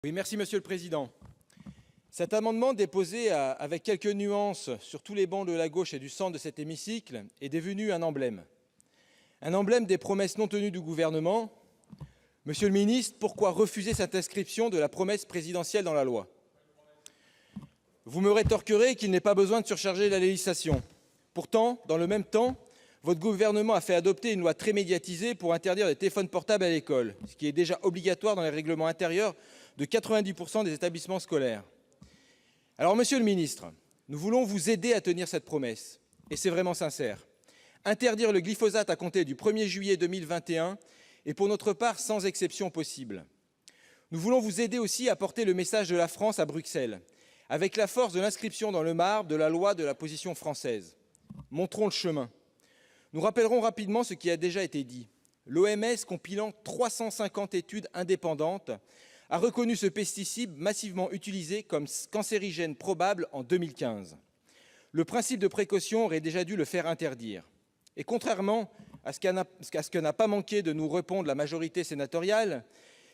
Oui, merci Monsieur le Président. Cet amendement déposé avec quelques nuances sur tous les bancs de la gauche et du centre de cet hémicycle est devenu un emblème des promesses non tenues du Gouvernement. Monsieur le ministre, pourquoi refuser cette inscription de la promesse présidentielle dans la loi? Vous me rétorquerez qu'il n'est pas besoin de surcharger la législation. Pourtant, dans le même temps, votre gouvernement a fait adopter une loi très médiatisée pour interdire les téléphones portables à l'école, ce qui est déjà obligatoire dans les règlements intérieurs de 90% des établissements scolaires. Alors, monsieur le ministre, nous voulons vous aider à tenir cette promesse, et c'est vraiment sincère. Interdire le glyphosate à compter du 1er juillet 2021 est pour notre part sans exception possible. Nous voulons vous aider aussi à porter le message de la France à Bruxelles, avec la force de l'inscription dans le marbre de la loi de la position française. Montrons le chemin. Nous rappellerons rapidement ce qui a déjà été dit. L'OMS, compilant 350 études indépendantes, a reconnu ce pesticide massivement utilisé comme cancérigène probable en 2015. Le principe de précaution aurait déjà dû le faire interdire. Et contrairement à ce que n'a pas manqué de nous répondre la majorité sénatoriale,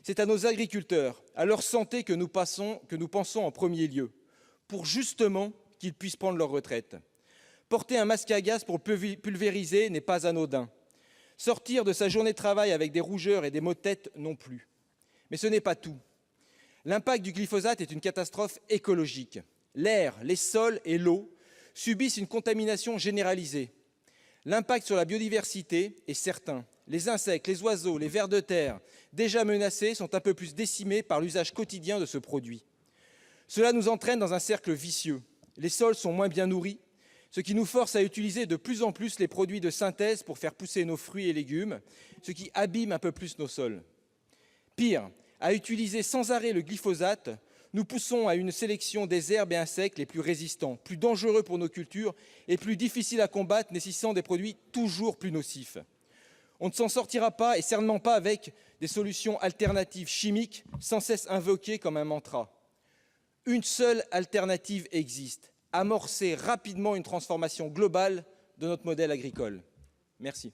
c'est à nos agriculteurs, à leur santé que nous pensons en premier lieu, pour justement qu'ils puissent prendre leur retraite. Porter un masque à gaz pour pulvériser n'est pas anodin. Sortir de sa journée de travail avec des rougeurs et des maux de tête non plus. Mais ce n'est pas tout. L'impact du glyphosate est une catastrophe écologique. L'air, les sols et l'eau subissent une contamination généralisée. L'impact sur la biodiversité est certain. Les insectes, les oiseaux, les vers de terre, déjà menacés, sont un peu plus décimés par l'usage quotidien de ce produit. Cela nous entraîne dans un cercle vicieux. Les sols sont moins bien nourris, ce qui nous force à utiliser de plus en plus les produits de synthèse pour faire pousser nos fruits et légumes, ce qui abîme un peu plus nos sols. Pire, à utiliser sans arrêt le glyphosate, nous poussons à une sélection des herbes et insectes les plus résistants, plus dangereux pour nos cultures et plus difficiles à combattre, nécessitant des produits toujours plus nocifs. On ne s'en sortira pas, et certainement pas avec des solutions alternatives chimiques sans cesse invoquées comme un mantra. Une seule alternative existe: amorcer rapidement une transformation globale de notre modèle agricole. Merci.